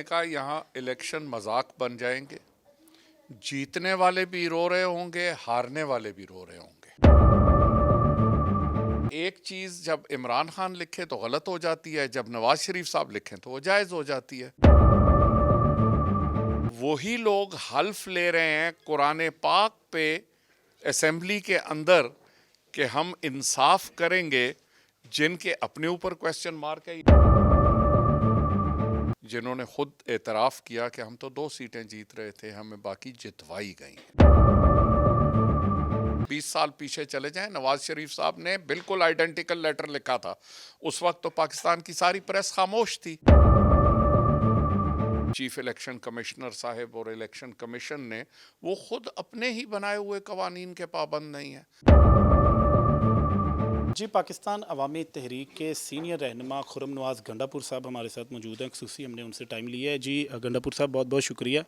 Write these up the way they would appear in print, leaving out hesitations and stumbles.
نے کہا یہاں الیکشن مذاق بن جائیں گے، جیتنے والے بھی رو رہے ہوں گے، ہارنے والے بھی رو رہے ہوں گے۔ ایک چیز جب عمران خان لکھے تو غلط ہو جاتی ہے، جب نواز شریف صاحب لکھیں تو وہ جائز ہو جاتی ہے۔ وہی لوگ حلف لے رہے ہیں قرآن پاک پہ اسمبلی کے اندر کہ ہم انصاف کریں گے، جن کے اپنے اوپر کوسچن مارک ہے، جنہوں نے خود اعتراف کیا کہ ہم تو 2 سیٹیں جیت رہے تھے، ہمیں باقی جتوائی گئی ہیں۔ 20 سال پیچھے چلے جائیں، نواز شریف صاحب نے بالکل آئیڈینٹیکل لیٹر لکھا تھا، اس وقت تو پاکستان کی ساری پریس خاموش تھی۔ چیف الیکشن کمشنر صاحب اور الیکشن کمیشن نے وہ خود اپنے ہی بنائے ہوئے قوانین کے پابند نہیں ہیں۔ جی، پاکستان عوامی تحریک کے سینئر رہنما خرم نواز گنڈا پور صاحب ہمارے ساتھ موجود ہیں، خصوصی ہم نے ان سے ٹائم لیا ہے۔ جی گنڈا پور صاحب، بہت بہت شکریہ۔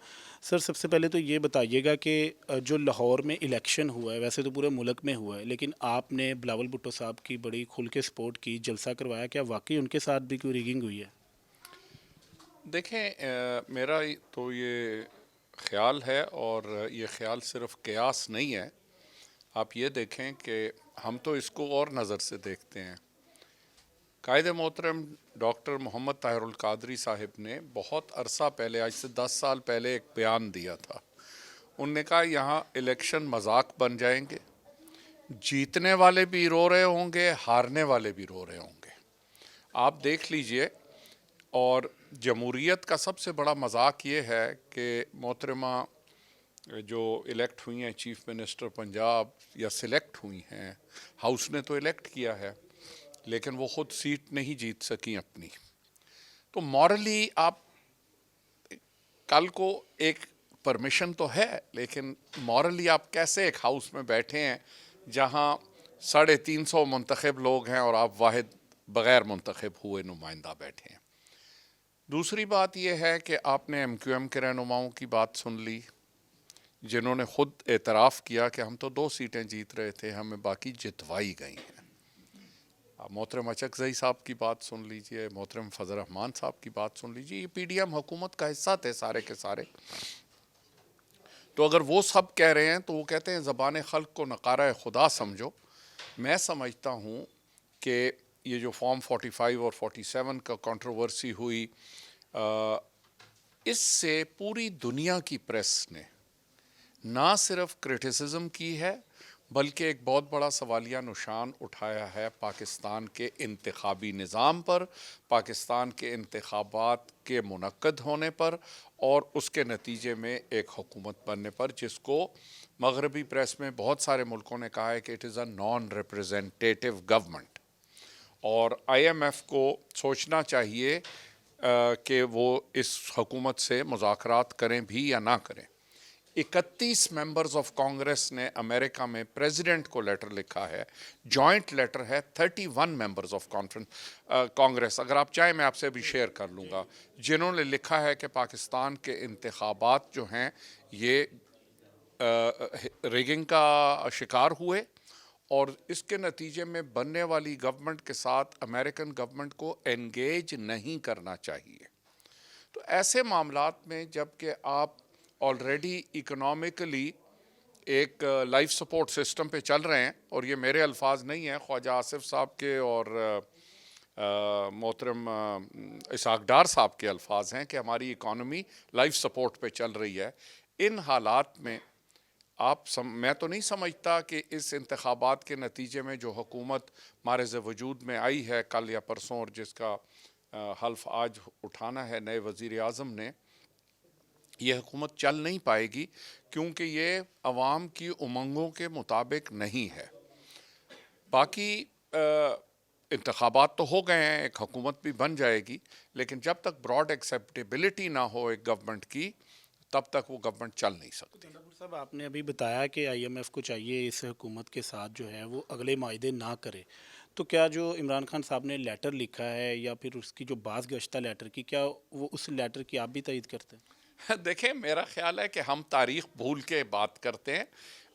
سر، سب سے پہلے تو یہ بتائیے گا کہ جو لاہور میں الیکشن ہوا ہے، ویسے تو پورے ملک میں ہوا ہے، لیکن آپ نے بلاول بھٹو صاحب کی بڑی کھل کے سپورٹ کی، جلسہ کروایا، کیا واقعی ان کے ساتھ بھی کوئی ریگنگ ہوئی ہے؟ دیکھیں، میرا تو یہ خیال ہے، اور یہ خیال صرف قیاس نہیں ہے۔ آپ یہ دیکھیں کہ ہم تو اس کو اور نظر سے دیکھتے ہیں۔ قائد محترم ڈاکٹر محمد طاہر القادری صاحب نے بہت عرصہ پہلے، آج سے 10 سال پہلے، ایک بیان دیا تھا۔ انہوں نے کہا یہاں الیکشن مذاق بن جائیں گے، جیتنے والے بھی رو رہے ہوں گے، ہارنے والے بھی رو رہے ہوں گے۔ آپ دیکھ لیجئے، اور جمہوریت کا سب سے بڑا مذاق یہ ہے کہ محترمہ جو الیکٹ ہوئی ہیں چیف منسٹر پنجاب، یا سلیکٹ ہوئی ہیں، ہاؤس نے تو الیکٹ کیا ہے، لیکن وہ خود سیٹ نہیں جیت سکیں اپنی۔ تو مورلی آپ کل کو ایک پرمیشن تو ہے، لیکن مورلی آپ کیسے ایک ہاؤس میں بیٹھے ہیں جہاں 350 منتخب لوگ ہیں اور آپ واحد بغیر منتخب ہوئے نمائندہ بیٹھے ہیں۔ دوسری بات یہ ہے کہ آپ نے ایم کیو ایم کے رہنماؤں کی بات سن لی، جنہوں نے خود اعتراف کیا کہ ہم تو 2 سیٹیں جیت رہے تھے، ہمیں باقی جتوائی گئی ہیں۔ محترم اچکزئی صاحب کی بات سن لیجئے، محترم فضل الرحمان صاحب کی بات سن لیجئے، یہ پی ڈی ایم حکومت کا حصہ تھے سارے کے سارے۔ تو اگر وہ سب کہہ رہے ہیں تو وہ کہتے ہیں زبان خلق کو نقارہ خدا سمجھو۔ میں سمجھتا ہوں کہ یہ جو فارم 45 اور 47 کا کنٹروورسی ہوئی، اس سے پوری دنیا کی پریس نے نہ صرف کرٹیسزم کی ہے، بلکہ ایک بہت بڑا سوالیہ نشان اٹھایا ہے پاکستان کے انتخابی نظام پر، پاکستان کے انتخابات کے منعقد ہونے پر، اور اس کے نتیجے میں ایک حکومت بننے پر، جس کو مغربی پریس میں بہت سارے ملکوں نے کہا ہے کہ it is a naan representative government. اور آئی ایم ایف کو سوچنا چاہیے کہ وہ اس حکومت سے مذاکرات کریں بھی یا نہ کریں۔ 31 ممبرز آف کانگریس نے امریکہ میں پریزیڈنٹ کو لیٹر لکھا ہے، جوائنٹ لیٹر ہے، 31 ممبرز آف کانگریس، اگر آپ چاہیں میں آپ سے بھی شیئر کر لوں گا، جنہوں نے لکھا ہے کہ پاکستان کے انتخابات جو ہیں یہ ریگنگ کا شکار ہوئے، اور اس کے نتیجے میں بننے والی گورنمنٹ کے ساتھ امریکن گورنمنٹ کو انگیج نہیں کرنا چاہیے۔ تو ایسے معاملات میں جب کہ آپ آلریڈی اکنامکلی ایک لائف سپورٹ سسٹم پہ چل رہے ہیں، اور یہ میرے الفاظ نہیں ہیں، خواجہ آصف صاحب کے اور محترم اسحاق ڈار صاحب کے الفاظ ہیں کہ ہماری اکانومی لائف سپورٹ پہ چل رہی ہے، ان حالات میں میں تو نہیں سمجھتا کہ اس انتخابات کے نتیجے میں جو حکومت معرض وجود میں آئی ہے کل یا پرسوں، اور جس کا حلف آج اٹھانا ہے نئے وزیر اعظم نے، یہ حکومت چل نہیں پائے گی، کیونکہ یہ عوام کی امنگوں کے مطابق نہیں ہے۔ باقی انتخابات تو ہو گئے ہیں، ایک حکومت بھی بن جائے گی، لیکن جب تک براڈ ایکسیپٹیبلٹی نہ ہو ایک گورنمنٹ کی، تب تک وہ گورنمنٹ چل نہیں سکتی۔ صاحب، آپ نے ابھی بتایا کہ آئی ایم ایف کو چاہیے اس حکومت کے ساتھ جو ہے وہ اگلے معاہدے نہ کرے، تو کیا جو عمران خان صاحب نے لیٹر لکھا ہے، یا پھر اس کی جو باز گشتہ لیٹر کی، کیا وہ اس لیٹر کی آپ بھی تائید کرتے ہیں؟ دیکھیں میرا خیال ہے کہ ہم تاریخ بھول کے بات کرتے ہیں.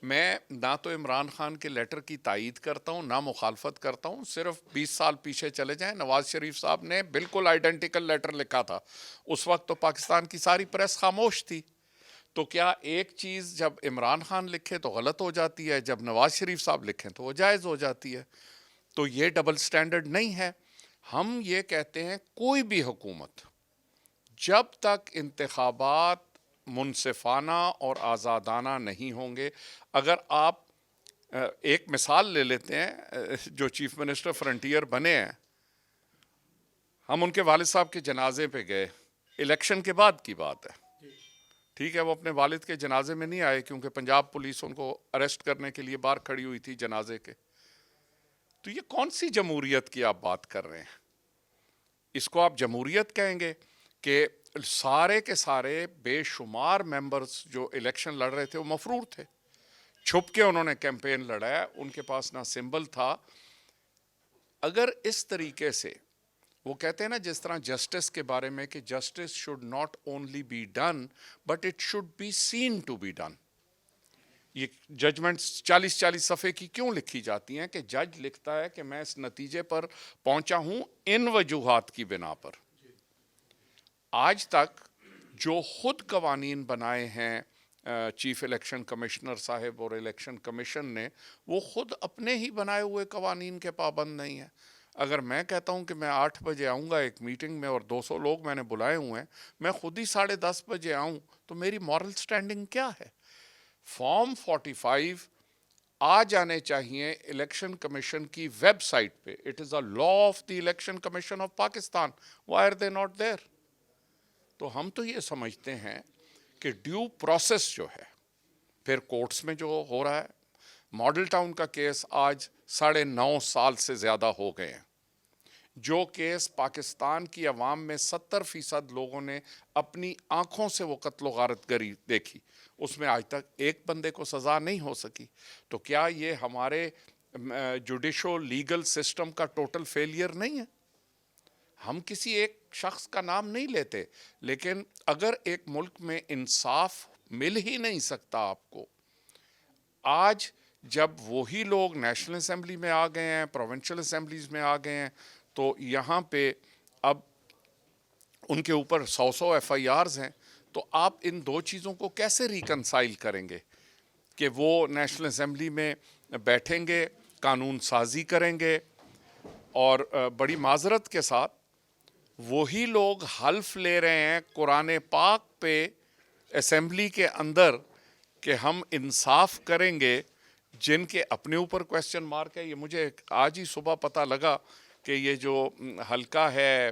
میں نہ تو عمران خان کے لیٹر کی تائید کرتا ہوں نہ مخالفت کرتا ہوں. صرف 20 سال پیچھے چلے جائیں, نواز شریف صاحب نے بالکل آئیڈینٹیکل لیٹر لکھا تھا. اس وقت تو پاکستان کی ساری پریس خاموش تھی. تو کیا ایک چیز جب عمران خان لکھے تو غلط ہو جاتی ہے, جب نواز شریف صاحب لکھیں تو وہ جائز ہو جاتی ہے؟ تو یہ ڈبل سٹینڈرڈ نہیں ہے. ہم یہ کہتے ہیں کوئی بھی حکومت جب تک انتخابات منصفانہ اور آزادانہ نہیں ہوں گے, اگر آپ ایک مثال لے لیتے ہیں, جو چیف منسٹر فرنٹیئر بنے ہیں, ہم ان کے والد صاحب کے جنازے پہ گئے, الیکشن کے بعد کی بات ہے, ٹھیک ہے, وہ اپنے والد کے جنازے میں نہیں آئے کیونکہ پنجاب پولیس ان کو اریسٹ کرنے کے لیے باہر کھڑی ہوئی تھی جنازے کے. تو یہ کون سی جمہوریت کی آپ بات کر رہے ہیں؟ اس کو آپ جمہوریت کہیں گے کہ سارے کے سارے بے شمار ممبرز جو الیکشن لڑ رہے تھے وہ مفرور تھے, چھپ کے انہوں نے کیمپین لڑایا, ان کے پاس نہ سمبل تھا. اگر اس طریقے سے وہ کہتے ہیں نا, جس طرح جسٹس کے بارے میں کہ justice should not only be done but it should be seen to be done. یہ ججمنٹس 40-40 صفحے کی کیوں لکھی جاتی ہیں کہ جج لکھتا ہے کہ میں اس نتیجے پر پہنچا ہوں ان وجوہات کی بنا پر. آج تک جو خود قوانین بنائے ہیں چیف الیکشن کمشنر صاحب اور الیکشن کمیشن نے, وہ خود اپنے ہی بنائے ہوئے قوانین کے پابند نہیں ہیں. اگر میں کہتا ہوں کہ میں 8 بجے آؤں گا ایک میٹنگ میں اور 200 لوگ میں نے بلائے ہوئے ہیں, میں خود ہی 10:30 بجے آؤں, تو میری مورل سٹینڈنگ کیا ہے؟ فارم 45 آ جانے چاہیے الیکشن کمیشن کی ویب سائٹ پہ. It is a law of the election commission of Pakistan. Why are they not there? تو ہم تو یہ سمجھتے ہیں کہ ڈیو پروسیس جو ہے, پھر کورٹس میں جو ہو رہا ہے, ماڈل ٹاؤن کا کیس آج 9.5 سال سے زیادہ ہو گئے ہیں, جو کیس پاکستان کی عوام میں 70% لوگوں نے اپنی آنکھوں سے وہ قتل و غارت گری دیکھی, اس میں آج تک ایک بندے کو سزا نہیں ہو سکی. تو کیا یہ ہمارے جوڈیشو لیگل سسٹم کا ٹوٹل فیلئر نہیں ہے؟ ہم کسی ایک شخص کا نام نہیں لیتے, لیکن اگر ایک ملک میں انصاف مل ہی نہیں سکتا آپ کو, آج جب وہی لوگ نیشنل اسمبلی میں آ گئے ہیں, پروونشل اسمبلیز میں آ گئے ہیں, تو یہاں پہ اب ان کے اوپر 100 ایف آئی آرز ہیں, تو آپ ان دو چیزوں کو کیسے ریکنسائل کریں گے کہ وہ نیشنل اسمبلی میں بیٹھیں گے, قانون سازی کریں گے, اور بڑی معذرت کے ساتھ وہی لوگ حلف لے رہے ہیں قرآن پاک پہ اسمبلی کے اندر کہ ہم انصاف کریں گے, جن کے اپنے اوپر کویسچن مارک ہے. یہ مجھے آج ہی صبح پتہ لگا کہ یہ جو حلقہ ہے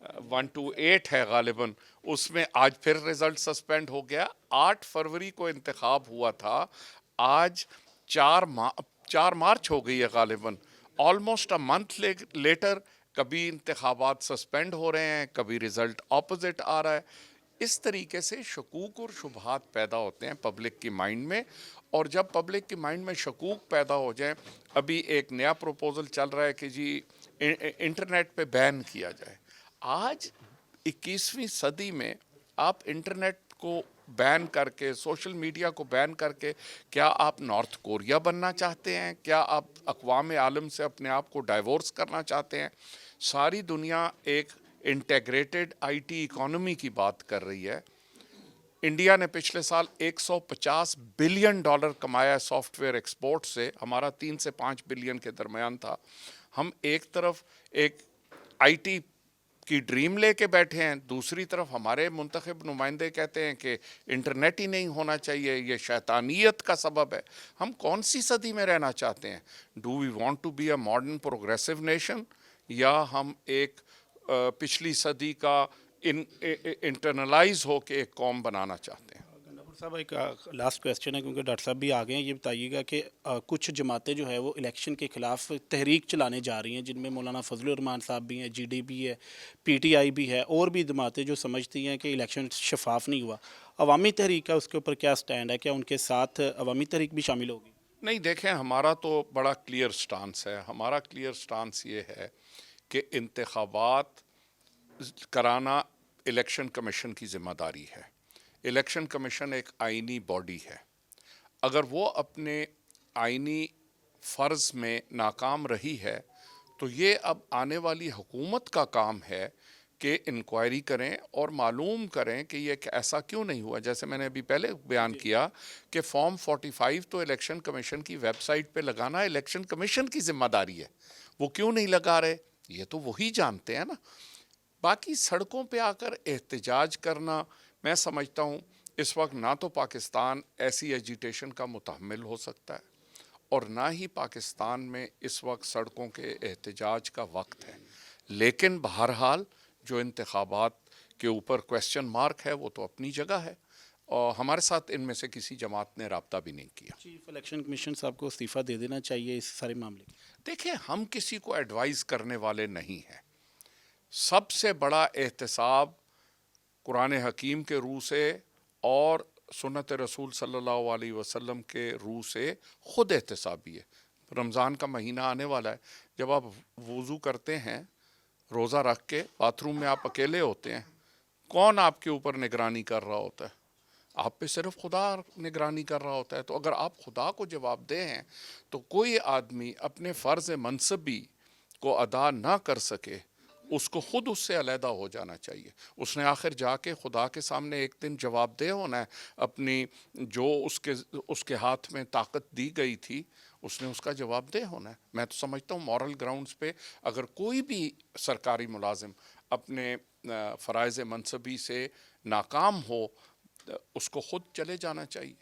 1-8 ہے غالباً, اس میں آج پھر رزلٹ سسپینڈ ہو گیا. 8 فروری کو انتخاب ہوا تھا, آج 4 مارچ ہو گئی ہے غالباً, آلموسٹ اے منتھ لیٹر. کبھی انتخابات سسپینڈ ہو رہے ہیں, کبھی رزلٹ اپوزٹ آ رہا ہے. اس طریقے سے شکوک اور شبہات پیدا ہوتے ہیں پبلک کی مائنڈ میں, اور جب پبلک کی مائنڈ میں شکوک پیدا ہو جائیں, ابھی ایک نیا پروپوزل چل رہا ہے کہ جی انٹرنیٹ پہ بین کیا جائے. آج 21ویں صدی میں آپ انٹرنیٹ کو بین کر کے, سوشل میڈیا کو بین کر کے, کیا آپ نارتھ کوریا بننا چاہتے ہیں؟ کیا آپ اقوام عالم سے اپنے آپ کو ڈائیورس کرنا چاہتے ہیں؟ ساری دنیا ایک انٹیگریٹڈ آئی ٹی اکانومی کی بات کر رہی ہے. انڈیا نے پچھلے سال $150 بلین کمایا سافٹ ویئر ایکسپورٹ سے, ہمارا 3 سے 5 بلین کے درمیان تھا. ہم ایک طرف ایک آئی ٹی کی ڈریم لے کے بیٹھے ہیں, دوسری طرف ہمارے منتخب نمائندے کہتے ہیں کہ انٹرنیٹ ہی نہیں ہونا چاہیے, یہ شیطانیت کا سبب ہے. ہم کون سی صدی میں رہنا چاہتے ہیں؟ Do we want to be a modern progressive nation, یا ہم ایک پچھلی صدی کا انٹرنلائز ہو کے ایک قوم بنانا چاہتے ہیں؟ گنڈا صاحب ایک لاسٹ کویسچن ہے, کیونکہ ڈاکٹر صاحب بھی آ گئے ہیں. یہ بتائیے گا کہ کچھ جماعتیں جو ہے وہ الیکشن کے خلاف تحریک چلانے جا رہی ہیں, جن میں مولانا فضل الرحمان صاحب بھی ہیں, جی ڈی بھی ہے, پی ٹی آئی بھی ہے, اور بھی جماعتیں جو سمجھتی ہیں کہ الیکشن شفاف نہیں ہوا. عوامی تحریک کا اس کے اوپر کیا سٹینڈ ہے؟ کیا ان کے ساتھ عوامی تحریک بھی شامل ہوگی؟ نہیں, دیکھیں ہمارا تو بڑا کلیئر سٹانس ہے. ہمارا کلیئر سٹانس یہ ہے کہ انتخابات کرانا الیکشن کمیشن کی ذمہ داری ہے. الیکشن کمیشن ایک آئینی باڈی ہے. اگر وہ اپنے آئینی فرض میں ناکام رہی ہے تو یہ اب آنے والی حکومت کا کام ہے کہ انکوائری کریں اور معلوم کریں کہ یہ ایسا کیوں نہیں ہوا. جیسے میں نے ابھی پہلے بیان کیا کہ فارم 45 تو الیکشن کمیشن کی ویب سائٹ پہ لگانا الیکشن کمیشن کی ذمہ داری ہے. وہ کیوں نہیں لگا رہے یہ تو وہی جانتے ہیں نا. باقی سڑکوں پہ آ کر احتجاج کرنا، میں سمجھتا ہوں اس وقت نہ تو پاکستان ایسی ایجیٹیشن کا متحمل ہو سکتا ہے اور نہ ہی پاکستان میں اس وقت سڑکوں کے احتجاج کا وقت ہے. لیکن بہرحال جو انتخابات کے اوپر کویسچن مارک ہے وہ تو اپنی جگہ ہے اور ہمارے ساتھ ان میں سے کسی جماعت نے رابطہ بھی نہیں کیا. چیف الیکشن کمیشن صاحب کو استعفیٰ دے دینا چاہیے اس سارے معاملے کی. دیکھیں ہم کسی کو ایڈوائز کرنے والے نہیں ہیں. سب سے بڑا احتساب قرآن حکیم کے روح سے اور سنت رسول صلی اللہ علیہ وسلم کے روح سے خود احتسابی ہے. رمضان کا مہینہ آنے والا ہے. جب آپ وضو کرتے ہیں روزہ رکھ کے باتھ روم میں آپ اکیلے ہوتے ہیں، کون آپ کے اوپر نگرانی کر رہا ہوتا ہے؟ آپ پہ صرف خدا نگرانی کر رہا ہوتا ہے. تو اگر آپ خدا کو جواب دہ ہیں تو کوئی آدمی اپنے فرض منصبی کو ادا نہ کر سکے اس کو خود اس سے علیحدہ ہو جانا چاہیے. اس نے آخر جا کے خدا کے سامنے ایک دن جواب دہ ہونا ہے. اپنی جو اس کے ہاتھ میں طاقت دی گئی تھی اس نے اس کا جواب دہ ہونا ہے. میں تو سمجھتا ہوں مورل گراؤنڈز پہ اگر کوئی بھی سرکاری ملازم اپنے فرائض منصبی سے ناکام ہو اس کو خود چلے جانا چاہیے.